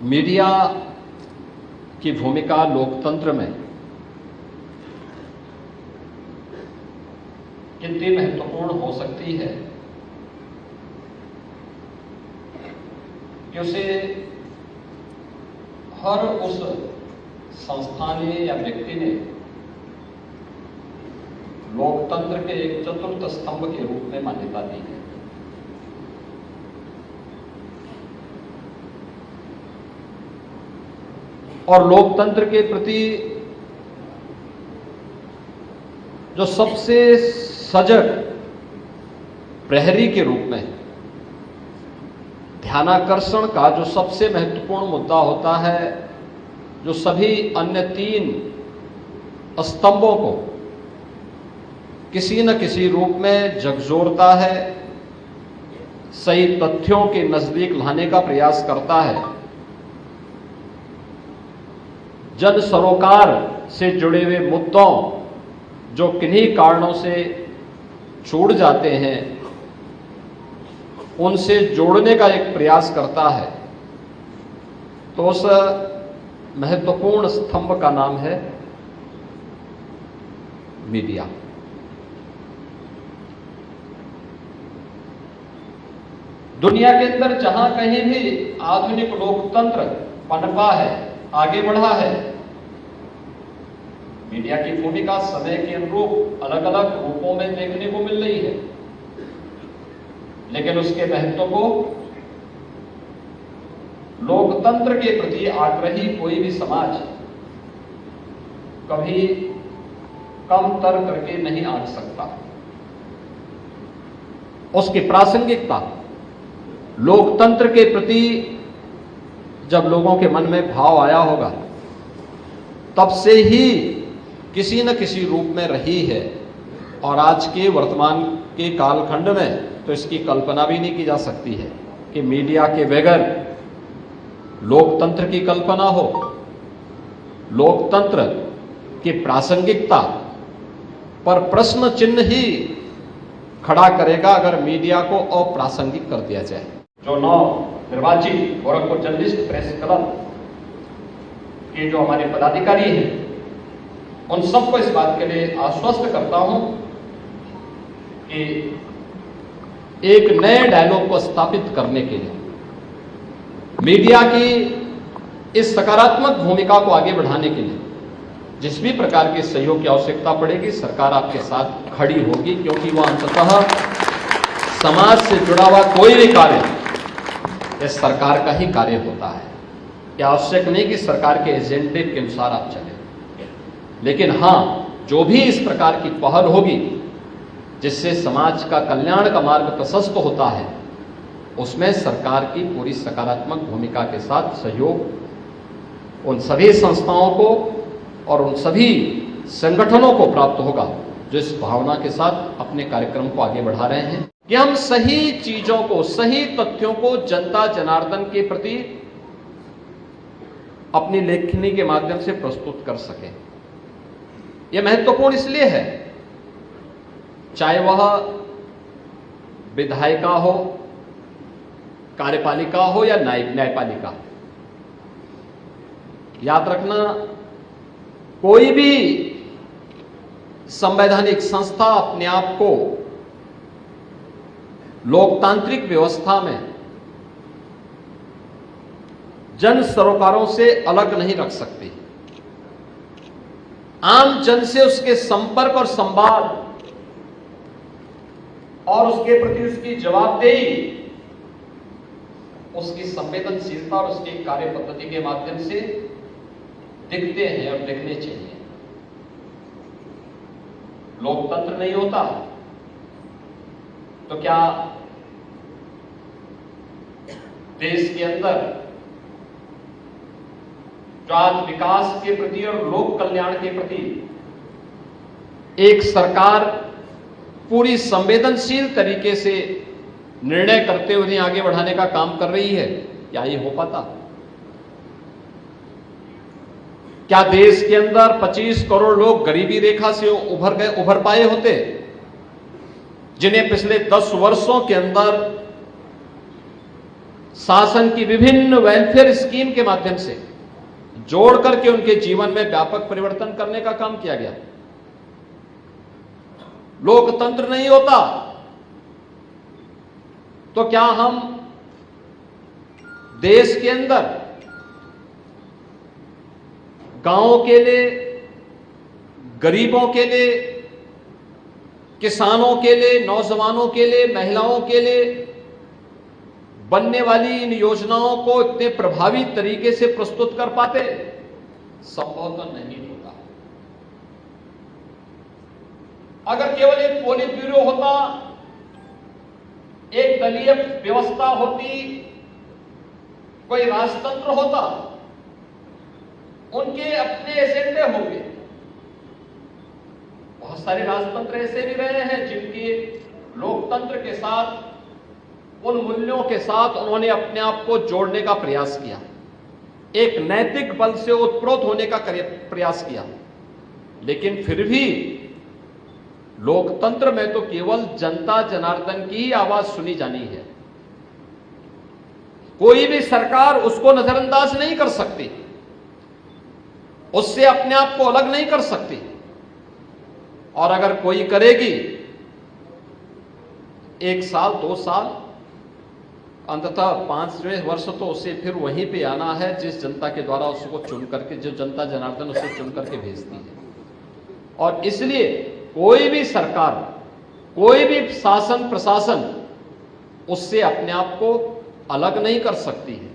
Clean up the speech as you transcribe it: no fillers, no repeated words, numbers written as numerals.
Media की भूमिका लोकतंत्र में कितनी महत्वपूर्ण हो सकती है कि उसे हर उस संस्था ने या व्यक्ति ने लोकतंत्र के एक चतुर्थ स्तंभ के रूप में मान्यता दी है। और लोकतंत्र के प्रति जो सबसे सजग प्रहरी के रूप में ध्यानाकर्षण का जो सबसे महत्वपूर्ण मुद्दा होता है, जो सभी अन्य तीन स्तंभों को किसी न किसी रूप में झकझोरता है, सही तथ्यों के नजदीक लाने का प्रयास करता है, जन सरोकार से जुड़े हुए मुद्दों जो किन्हीं कारणों से छूट जाते हैं उनसे जोड़ने का एक प्रयास करता है, तो उस महत्वपूर्ण स्तंभ का नाम है मीडिया। दुनिया के अंदर जहां कहीं भी आधुनिक लोकतंत्र पनपा है, आगे बढ़ा है, मीडिया की भूमिका समय के अनुरूप अलग अलग रूपों में देखने को मिल रही है, लेकिन उसके महत्व को लोकतंत्र के प्रति आग्रही कोई भी समाज कभी कम तर करके नहीं आंक सकता। उसकी प्रासंगिकता लोकतंत्र के प्रति जब लोगों के मन में भाव आया होगा तब से ही किसी न किसी रूप में रही है, और आज के वर्तमान के कालखंड में तो इसकी कल्पना भी नहीं की जा सकती है कि मीडिया के बगैर लोकतंत्र की कल्पना हो। लोकतंत्र की प्रासंगिकता पर प्रश्न चिन्ह ही खड़ा करेगा अगर मीडिया को अप्रासंगिक कर दिया जाए। जो निर्वाचित गोरखपुर जर्नलिस्ट प्रेस क्लब के जो हमारे पदाधिकारी हैं, उन सबको इस बात के लिए आश्वस्त करता हूं कि एक नए डायलॉग को स्थापित करने के लिए, मीडिया की इस सकारात्मक भूमिका को आगे बढ़ाने के लिए जिस भी प्रकार के सहयोग की आवश्यकता पड़ेगी, सरकार आपके साथ खड़ी होगी, क्योंकि वह अंततः समाज से जुड़ा हुआ कोई भी कार्य यह सरकार का ही कार्य होता है। यह आवश्यक नहीं कि सरकार के एजेंडे के अनुसार आप चलें, लेकिन हां, जो भी इस प्रकार की पहल होगी जिससे समाज का कल्याण का मार्ग प्रशस्त होता है, उसमें सरकार की पूरी सकारात्मक भूमिका के साथ सहयोग उन सभी संस्थाओं को और उन सभी संगठनों को प्राप्त होगा जो इस भावना के साथ अपने कार्यक्रम को आगे बढ़ा रहे हैं कि हम सही चीजों को, सही तथ्यों को जनता जनार्दन के प्रति अपनी लेखनी के माध्यम से प्रस्तुत कर सकें। यह महत्वपूर्ण इसलिए है, चाहे वह विधायिका हो, कार्यपालिका हो या न्यायपालिका। याद रखना, कोई भी संवैधानिक संस्था अपने आप को लोकतांत्रिक व्यवस्था में जन सरोकारों से अलग नहीं रख सकती। आम जन से उसके संपर्क और संवाद और उसके प्रति उसकी जवाबदेही, उसकी संवेदनशीलता और उसकी कार्य पद्धति के माध्यम से दिखते हैं और दिखने चाहिए। लोकतंत्र नहीं होता तो क्या देश के अंदर जो आज विकास के प्रति और लोक कल्याण के प्रति एक सरकार पूरी संवेदनशील तरीके से निर्णय करते हुए उन्हें आगे बढ़ाने का काम कर रही है, क्या ये हो पाता? क्या देश के अंदर 25 करोड़ लोग गरीबी रेखा से उभर पाए होते, जिन्हें पिछले 10 वर्षों के अंदर शासन की विभिन्न वेलफेयर स्कीम के माध्यम से जोड़ करके उनके जीवन में व्यापक परिवर्तन करने का काम किया गया। लोकतंत्र नहीं होता तो क्या हम देश के अंदर गांवों के लिए, गरीबों के लिए, किसानों के लिए, नौजवानों के लिए, महिलाओं के लिए बनने वाली इन योजनाओं को इतने प्रभावी तरीके से प्रस्तुत कर पाते? संभव तो नहीं होता। अगर केवल एक पोलित ब्यूरो होता, एक दलीय व्यवस्था होती, कोई राजतंत्र होता, उनके अपने एजेंडे होंगे। बहुत सारे राजतंत्र ऐसे भी रहे हैं जिनके लोकतंत्र के साथ, उन मूल्यों के साथ उन्होंने अपने आप को जोड़ने का प्रयास किया, एक नैतिक बल से उत्प्रोत होने का प्रयास किया। लेकिन फिर भी लोकतंत्र में तो केवल जनता जनार्दन की ही आवाज सुनी जानी है। कोई भी सरकार उसको नजरअंदाज नहीं कर सकती, उससे अपने आप को अलग नहीं कर सकती। और अगर कोई करेगी 1 साल 2 साल, अंततः 5वें वर्ष तो उसे फिर वहीं पे आना है जिस जनता के द्वारा उसको चुन करके, जो जनता जनार्दन उसे चुन करके भेजती है। और इसलिए कोई भी सरकार, कोई भी शासन प्रशासन उससे अपने आप को अलग नहीं कर सकती है।